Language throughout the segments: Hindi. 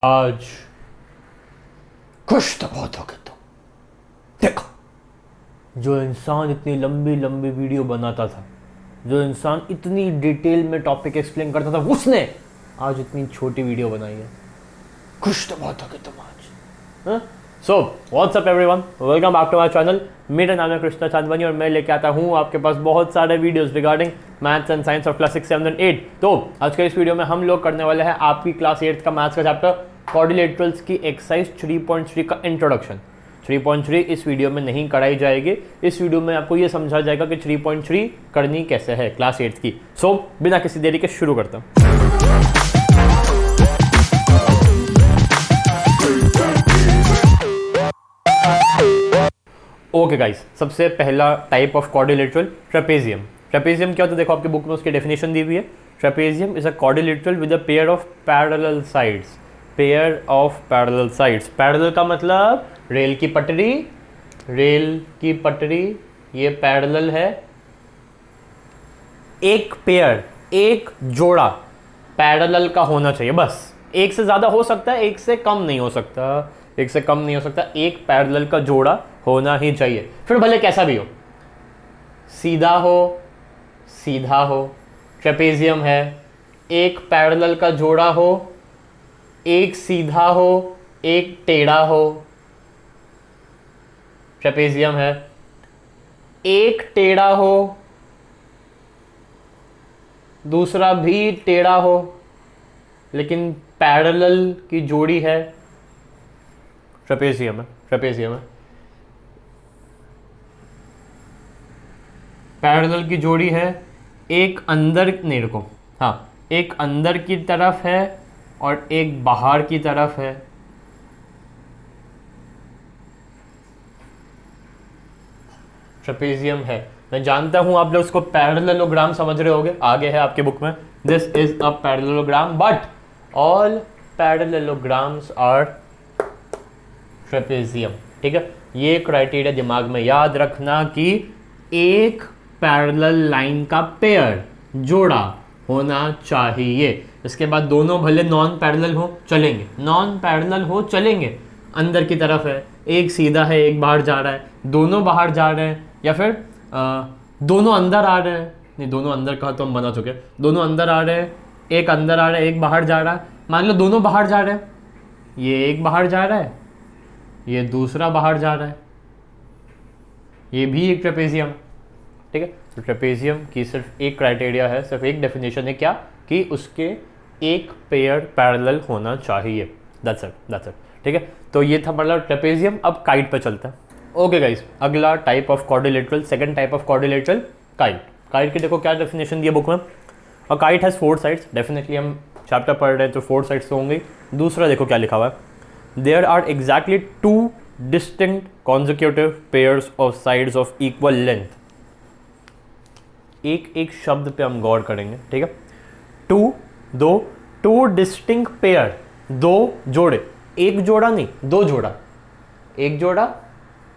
आज खुश तो बहुत हो गए तुम। देखो, जो इंसान इतनी लंबी लंबी वीडियो बनाता था, जो इंसान इतनी डिटेल में टॉपिक एक्सप्लेन करता था, उसने आज इतनी छोटी वीडियो बनाई है। खुश तो बहुत हो गए तुम आज। So what's up everyone, welcome back to my channel. मेरा नाम है कृष्णा चांदवानी और मैं लेके आता हूँ आपके पास बहुत सारे videos regarding maths and science of class 6, 7 and 8। तो आज के इस वीडियो में हम लोग करने वाले हैं आपकी क्लास 8 का मैथ्स का चैप्टर क्वाड्रिलेटरल्स की एक्सरसाइज 3.3 का इंट्रोडक्शन। 3.3 इस वीडियो में नहीं कराई जाएगी। इस वीडियो में आपको ये समझा जाएगा कि 3.3 करनी कैसे है क्लास 8 की। सो बिना किसी देरी के शुरू करता हूँ। ओके गाइस, सबसे पहला type of quadrilateral trapezium. Trapezium क्या होता है? देखो आपके बुक में उसकी डेफिनेशन दी हुई है। Trapezium is a quadrilateral with a pair of parallel sides. Pair of parallel sides. Parallel का मतलब रेल की पटरी, रेल की पटरी ये पैरेलल है। एक पेयर, एक जोड़ा पैरेलल का होना चाहिए। बस एक से ज़्यादा हो सकता है, एक से कम नहीं हो सकता, एक से कम नहीं हो सकता। एक पैरेलल का जोड़ा होना ही चाहिए, फिर भले कैसा भी हो, सीधा हो, सीधा हो। ट्रेपेजियम है, एक पैरेलल का जोड़ा हो, एक सीधा हो, एक टेढ़ा हो। ट्रेपेजियम है, एक टेढ़ा हो, दूसरा भी टेढ़ा हो, लेकिन पैरेलल की जोड़ी है। ट्रेपेजियम है, ट्रेपेजियम है। पैरेलल की जोड़ी है, एक अंदर नहीं रुको, हाँ, एक अंदर की तरफ है और एक बाहर की तरफ है। ट्रेपेजियम है। मैं जानता हूं आप लोग उसको पैरेललोग्राम समझ रहे होगे, आगे है आपके बुक में, this is a parallelogram but all parallelograms are trapezium. ठीक है, ये क्राइटेरिया दिमाग में याद रखना कि एक पैरेलल लाइन का पेयर, जोड़ा होना चाहिए। इसके बाद दोनों भले नॉन पैरेलल हो चलेंगे, नॉन पैरेलल हो चलेंगे। अंदर की तरफ है, एक सीधा है, एक बाहर जा रहा है, दोनों बाहर जा रहे हैं, या फिर दोनों अंदर आ रहे हैं। नहीं, दोनों अंदर कहा तो हम बना चुके हैं। दोनों अंदर आ रहे हैं, एक अंदर आ रहा है, एक बाहर जा रहा है। मान लो दोनों बाहर जा रहे हैं, ये एक बाहर जा रहा है, ये दूसरा बाहर जा रहा है, ये भी एक ट्रेपेजियम। ठीक है, तो ट्रेपेजियम की सिर्फ एक क्राइटेरिया है, सिर्फ एक डेफिनेशन है, क्या कि उसके एक पेयर पैरेलल होना चाहिए। That's it, that's it. ठीक है, तो ये था मतलब ट्रेपेजियम। अब काइट पे चलता है। ओके गाइस, अगला type of quadrilateral, second type of quadrilateral, kite. Kite की देखो क्या डेफिनेशन दी है बुक में। और काइट हैज़ 4 साइड्स। डेफिनेटली हम चैप्टर पढ़ रहे हैं तो 4 साइड्स तो होंगे। दूसरा देखो क्या लिखा हुआ है, there are exactly 2 distinct consecutive pairs of sides of equal length. एक एक शब्द पे हम गौर करेंगे। ठीक है, टू डिस्टिंक्ट पेयर, दो जोड़े, एक जोड़ा नहीं, दो जोड़ा, एक जोड़ा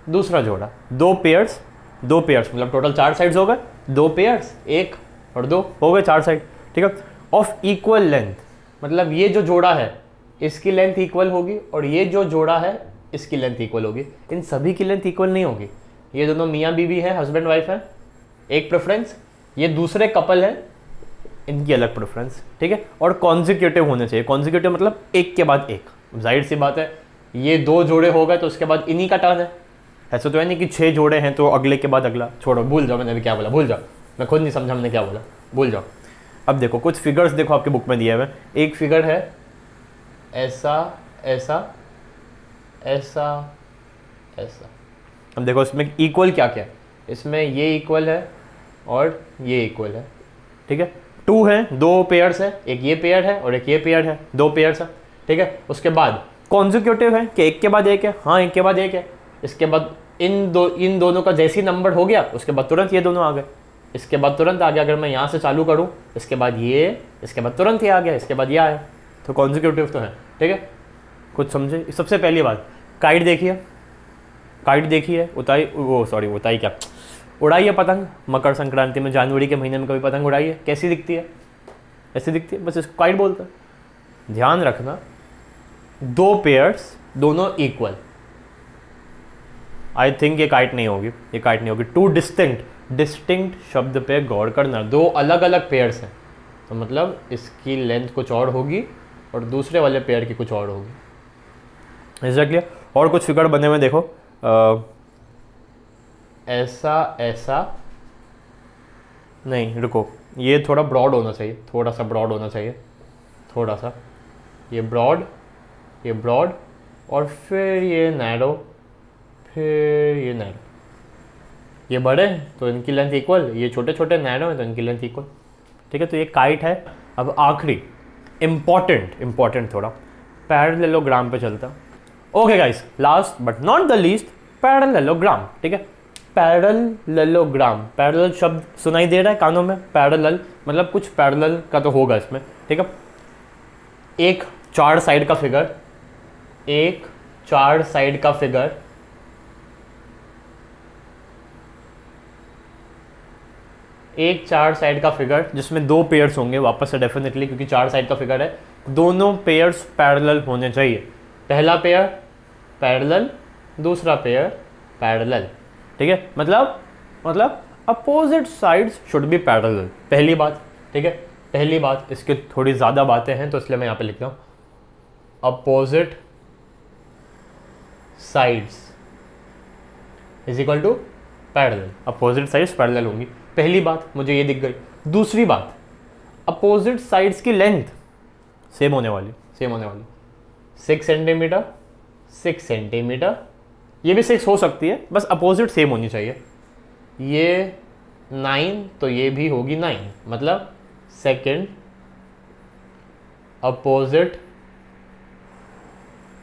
दूसरा जोड़ा, दो पेयर्स मतलब टोटल 4 साइड्स हो गए। 2 पेयर्स, एक और 2 हो गए 4 साइड। ठीक है, ऑफ इक्वल लेंथ मतलब ये जो जोड़ा है इसकी लेंथ इक्वल होगी और ये जो जोड़ा है इसकी लेंथ इक्वल होगी। इन सभी की लेंथ इक्वल नहीं होगी। ये दोनों मियाँ बीवी है, हस्बैंड वाइफ है, एक प्रेफरेंस। ये दूसरे कपल है, इनकी अलग प्रेफरेंस। ठीक है, और कॉन्जिक्यूटिव होने चाहिए। कॉन्जिक्यूटिव मतलब एक के बाद एक। जाहिर सी बात है, ये 2 जोड़े हो गए तो उसके बाद इन्हीं का टर्न है। ऐसा तो है नहीं कि 6 जोड़े हैं तो अगले के बाद अगला। छोड़ो, भूल जाओ मैंने अभी क्या बोला, भूल जाओ, मैं खुद नहीं समझा हमने क्या बोला, भूल जाओ। अब देखो कुछ फिगर्स देखो आपके बुक में दिया हुआ है। एक फिगर है ऐसा ऐसा ऐसा ऐसा। अब देखो इसमें इक्वल क्या क्या है, इसमें ये इक्वल है और ये इक्वल है। ठीक है, 2 है, 2 पेयर्स है, एक ये पेयर है और एक ये पेयर है, 2 पेयर्स है। ठीक है, उसके बाद कॉन्जिक्यूटिव है कि एक के बाद एक है, हाँ एक के बाद एक है। इसके बाद इन दोनों का जैसी नंबर हो गया उसके बाद तुरंत ये दोनों आ गए, इसके बाद तुरंत आ गया। अगर मैं यहाँ से चालू करूँ इसके बाद ये, इसके बाद तुरंत ये आ गया, इसके बाद ये आया, तो कॉन्जिक्यूटिव तो है। ठीक है, कुछ समझे? सबसे पहली बात, काइट देखिए, काइट देखिए, उड़ाई क्या, उड़ाई है पतंग। मकर संक्रांति में, जनवरी के महीने में कभी पतंग उड़ाई है? कैसी दिखती है? ऐसी दिखती है, बस इसको काइट बोलते हैं। ध्यान रखना, दो पेयर्स दोनों इक्वल, आई थिंक ये काइट नहीं होगी, ये काइट नहीं होगी। टू डिस्टिंक्ट शब्द पे गौर करना, दो अलग अलग पेयर्स हैं, तो मतलब इसकी लेंथ कुछ और होगी और दूसरे वाले पेयर की कुछ और होगी। एग्जैक्टली। और कुछ फिगर बने हुए देखो, ऐसा ऐसा नहीं, रुको, ये थोड़ा ब्रॉड होना चाहिए, थोड़ा सा ब्रॉड होना चाहिए, थोड़ा सा, ये ब्रॉड, ये ब्रॉड, और फिर ये नैरो, फिर ये नैरो। ये बड़े हैं तो इनकी लेंथ इक्वल, ये छोटे छोटे नैरो हैं तो इनकी लेंथ इक्वल। ठीक है, तो ये काइट है। अब आखिरी इंपॉर्टेंट थोड़ा पैरेललोग्राम पे चलता। Okay guys, last but not the least, parallelogram. ठीक है, पैरेललोग्राम, पैरेलल शब्द सुनाई दे रहा है कानों में, पैरेलल मतलब कुछ पैरेलल का तो होगा इसमें। ठीक है, एक 4 साइड का फिगर, एक 4 साइड का फिगर, एक 4 साइड का फिगर जिसमें 2 पेयर्स होंगे वापस से डेफिनेटली, क्योंकि 4 साइड का फिगर है, दोनों पेयर्स पैरेलल होने चाहिए। पहला पेयर पैरेलल, दूसरा पेयर पैरेलल। ठीक है, मतलब opposite sides should be parallel, पहली बात। ठीक है, पहली बात, इसके थोड़ी ज़्यादा बातें हैं तो इसलिए मैं यहाँ पे लिखता हूँ, opposite sides is equal to parallel, opposite sides parallel होंगी। पहली बात मुझे ये दिख गई। दूसरी बात, अपोजिट साइड्स की लेंथ सेम होने वाली 6 सेंटीमीटर 6 सेंटीमीटर, ये भी 6 हो सकती है, बस अपोजिट सेम होनी चाहिए। ये 9 तो ये भी होगी 9, मतलब second opposite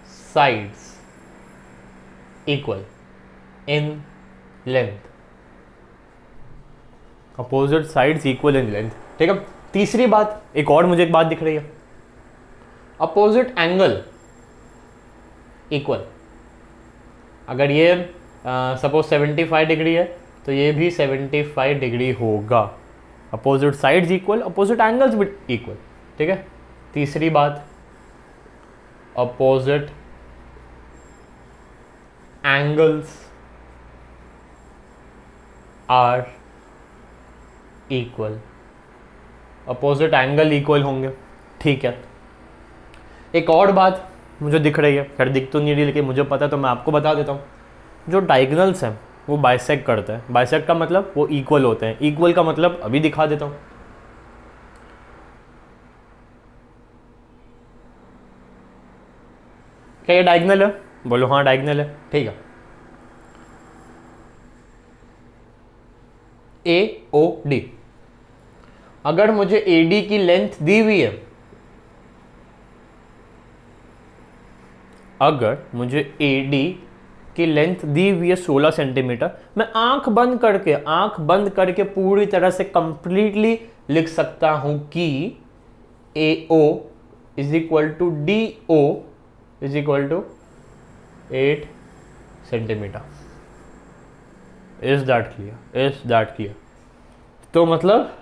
sides equal in length, opposite sides equal in length. ठीक है, तीसरी बात, एक और मुझे एक बात दिख रही है, अपोजिट एंगल इक्वल। अगर ये सपोज 75 डिग्री है तो ये भी 75 डिग्री होगा, opposite sides equal, opposite angles भी इक्वल। ठीक है, तीसरी बात, opposite angles are equal, opposite angle equal होंगे। ठीक है, एक और बात मुझे दिख रही है, खैर दिख तो नहीं रही लेकिन मुझे पता है तो मैं आपको बता देता हूँ, जो डायगोनल्स हैं वो बाइसेक्ट करते हैं। बाइसेक्ट का मतलब वो इक्वल होते हैं, इक्वल का मतलब अभी दिखा देता हूँ। क्या ये डायगोनल है? बोलो हाँ डायगोनल है। ठीक है, AOD, अगर मुझे AD की लेंथ दी हुई है, अगर मुझे AD की लेंथ दी हुई है 16 सेंटीमीटर, मैं आंख बंद करके पूरी तरह से कंप्लीटली लिख सकता हूं कि AO is equal to DO is equal to 8 centimetre. Is that clear? तो मतलब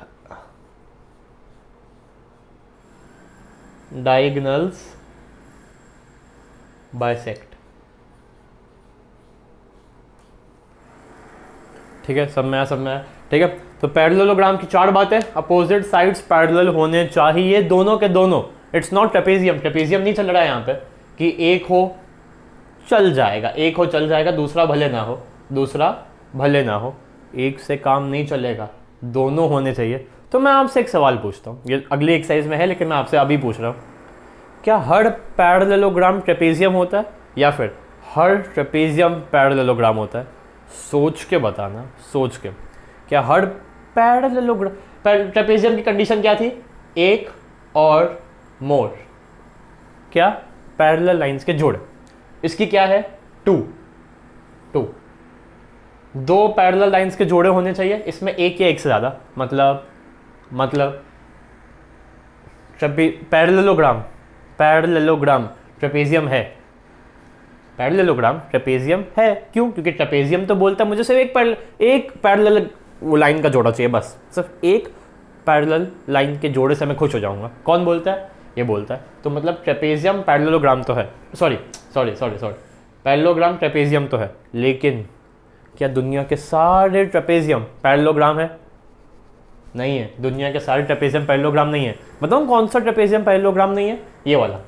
डायगोनल्स बाइसेक्ट। ठीक है, सब में आया। ठीक है, तो पैरेललोग्राम की 4 बातें, अपोजिट साइड्स पैरेलल होने चाहिए दोनों के दोनों। इट्स नॉट ट्रेपेजियम नहीं चल रहा है यहाँ पे कि एक हो चल जाएगा, दूसरा भले ना हो, एक से काम नहीं चलेगा, दोनों होने चाहिए। तो मैं आपसे एक सवाल पूछता हूँ, ये अगली एक्सरसाइज में है लेकिन मैं आपसे अभी पूछ रहा हूँ, क्या हर पैरेललोग्राम ट्रेपेजियम होता है या फिर हर ट्रेपेजियम पैरेललोग्राम होता है? सोच के बताना, क्या हर पैरेललोग्राम, ट्रेपेजियम की कंडीशन क्या थी? एक और मोर, क्या? पैरेलल लाइंस के जोड़े। इसकी क्या है? 2 2 पैरेलल लाइंस के जोड़े होने चाहिए, इसमें एक या एक से ज़्यादा, मतलब पैरेललोग्राम ट्रेपेजियम है, क्यों? क्योंकि ट्रेपेजियम तो बोलता है मुझे सिर्फ एक पैरेलल लाइन का जोड़ा चाहिए, बस सिर्फ एक पैरेलल लाइन के जोड़े से मैं खुश हो जाऊंगा। कौन बोलता है? ये बोलता है। तो मतलब ट्रेपेजियम पैरेललोग्राम तो है, सॉरी पैरेललोग्राम ट्रेपेजियम तो है, लेकिन क्या दुनिया के सारे ट्रेपेजियम पैरेललोग्राम है? नहीं है, दुनिया के सारे ट्रेपेजियम पैरेललोग्राम नहीं है। बताऊं कौन सा ट्रेपेजियम पैरेललोग्राम नहीं है? ये वाला।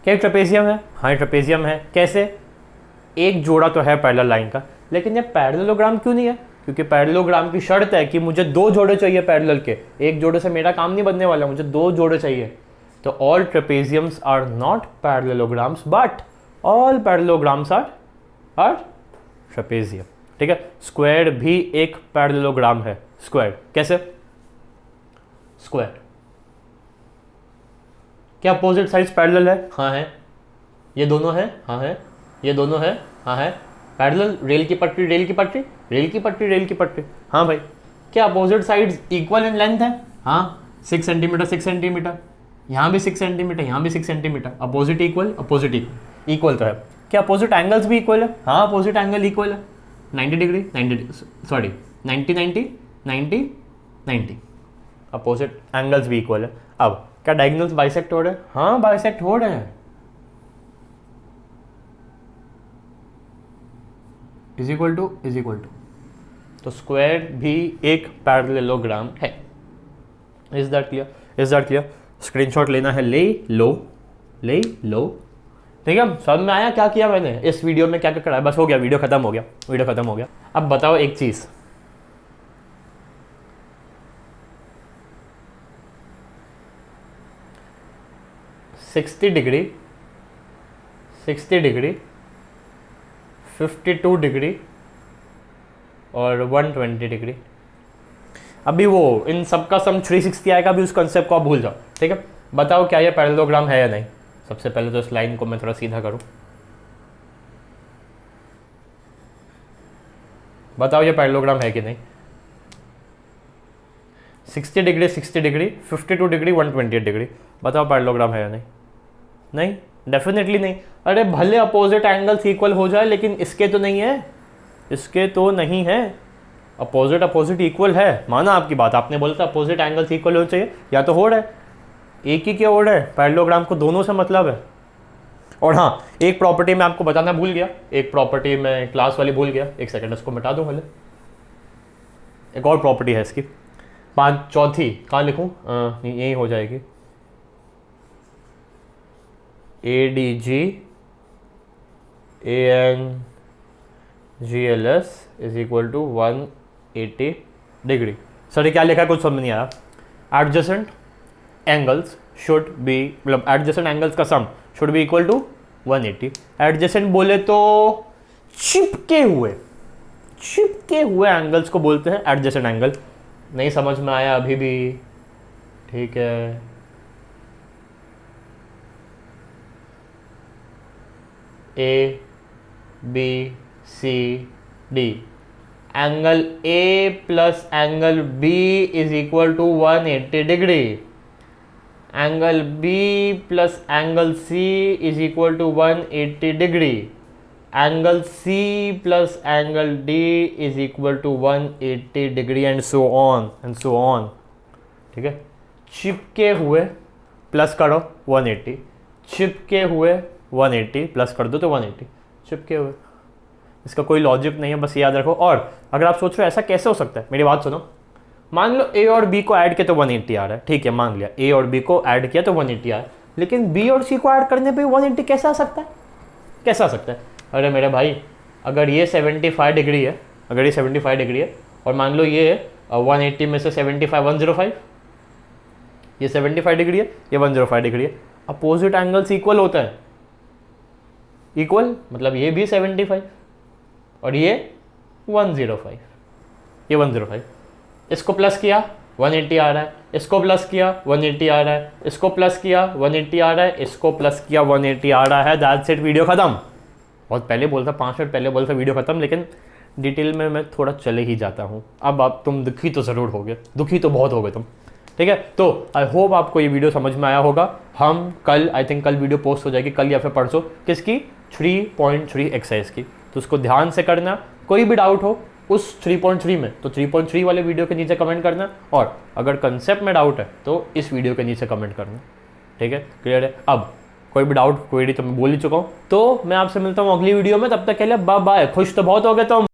क्या ट्रेपेजियम है? हाँ ट्रेपेजियम है। कैसे? एक जोड़ा तो है पैरेलल लाइन का, लेकिन ये पैरेललोग्राम क्यों नहीं है? क्योंकि पैरेललोग्राम की शर्त है कि मुझे 2 जोड़े चाहिए पैरेलल के, एक जोड़े से मेरा काम नहीं बनने वाला, मुझे 2 जोड़े चाहिए। तो all trapeziums are not parallelograms but all parallelograms are trapezium. ठीक है, स्क्वायर भी एक पैरेललोग्राम है। स्क्वायर कैसे? स्क्वायर क्या अपोजिट साइड्स पैरेलल है? हाँ है। ये दोनों है? हाँ है। ये दोनों है? हाँ है। पैरेलल, रेल की पटरी रेल की पटरी रेल की पटरी रेल की पटरी। हाँ भाई। क्या opposite sides equal in length है? हाँ, 6 सेंटीमीटर 6 सेंटीमीटर, यहाँ भी 6 सेंटीमीटर, यहाँ भी 6 centimetre. Opposite equal, opposite equal, equal तो है। क्या अपोजिट एंगल्स भी इक्वल है? हाँ, अपोजिट एंगल इक्वल है। 90 डिग्री 90 90 90 अपोजिट एंगल्स भी इक्वल है। अब क्या डायगोनल्स बाइसेक्ट हो रहे हैं? हाँ, बाइसेक्ट हो रहे हैं। इज इक्वल टू तो स्क्वायर भी एक पैरेललोग्राम है। Is that clear? स्क्रीनशॉट लेना है, ले लो। ठीक है, समझ में आया क्या किया मैंने इस वीडियो में, क्या क्या करा है? बस हो गया, वीडियो खत्म हो गया। अब बताओ एक चीज, $60 डिग्री 52 डिग्री और 120 डिग्री। अभी वो इन सब का सम 360 आएगा, अभी उस कंसेप्ट को आप भूल जाओ। ठीक है, बताओ क्या ये पैरेललोग्राम है या नहीं? सबसे पहले तो इस लाइन को मैं थोड़ा सीधा करूं। बताओ ये पैरेललोग्राम है कि नहीं? 60 डिग्री 52 डिग्री 120 डिग्री, बताओ पैरेललोग्राम है या नहीं? नहीं, डेफिनेटली नहीं। अरे भले अपोजिट एंगल्स इक्वल हो जाए, लेकिन इसके तो नहीं है। अपोजिट इक्वल है, माना आपकी बात, आपने बोला था अपोजिट एंगल्स इक्वल हो चाहिए, या तो हो रहा है, एक ही क्या हो रहा है, पैरेललोग्राम को दोनों से मतलब है। और हाँ, एक प्रॉपर्टी मैं आपको बताना भूल गया, एक प्रॉपर्टी मैं क्लास वाली भूल गया, एक सेकंड इसको मिटा दूं पहले। एक और प्रॉपर्टी है इसकी, चौथी कहाँ लिखूं? यही हो जाएगी, ADG ANGLS is equal to 180 degree. Sir ये क्या लिखा है, कुछ समझ नहीं आया। एडजेसेंट एंगल्स शुड बी, मतलब एडजेसेंट एंगल्स का sum should be equal to 180। Adjacent बोले तो चिपके हुए एंगल्स को बोलते हैं एडजेसेंट एंगल। नहीं समझ में आया अभी भी? ठीक है, ABCD, angle A plus angle B is equal to 180 degree, angle B plus angle C is equal to 180 degree, angle C plus angle D is equal to 180 degree, and so on. ठीक है, चिपके हुए प्लस करो 180, चिपके हुए 180 प्लस कर दो तो 180, चिपके हुए। इसका कोई लॉजिक नहीं है, बस याद रखो। और अगर आप सोच रहे हो ऐसा कैसे हो सकता है, मेरी बात सुनो। मान लो A और B को ऐड किया तो 180 आ रहा है, ठीक है, मान लिया A और B को ऐड किया तो 180 आया, लेकिन B और C को ऐड करने पे 180 कैसे आ सकता है? अरे मेरे भाई, अगर ये 75 डिग्री है, और मान लो ये 180 में से 75 105, ये 75 डिग्री है, ये 105 डिग्री है, अपोजिट एंगल्स इक्वल होता है। इक्वल मतलब ये भी 75 और ये 105, ये 105। इसको प्लस किया 180 आ रहा है, इसको प्लस किया 180 आ रहा है, इसको प्लस किया 180 आ रहा है, इसको प्लस किया 180 आ रहा है। दैट्स इट, वीडियो खत्म। बहुत पहले बोलता, 5 मिनट पहले बोलता वीडियो खत्म, लेकिन डिटेल में मैं थोड़ा चले ही जाता हूँ। अब आप तुम दुखी तो ज़रूर होगे, दुखी तो बहुत हो गए तुम। ठीक है, तो आई होप आपको ये वीडियो समझ में आया होगा। हम कल, आई थिंक कल वीडियो पोस्ट हो जाएगी, कल या फिर परसों, किसकी? 3.3 एक्सरसाइज की। तो उसको ध्यान से करना, कोई भी डाउट हो उस 3.3 में, तो 3.3 वाले वीडियो के नीचे कमेंट करना, और अगर कंसेप्ट में डाउट है तो इस वीडियो के नीचे कमेंट करना। ठीक है, क्लियर है। अब कोई भी डाउट क्वेरी तो मैं बोल ही चुका हूँ, तो मैं आपसे मिलता हूँ अगली वीडियो में। तब तक के लिए बाय बाय। खुश तो बहुत हो गए तुम।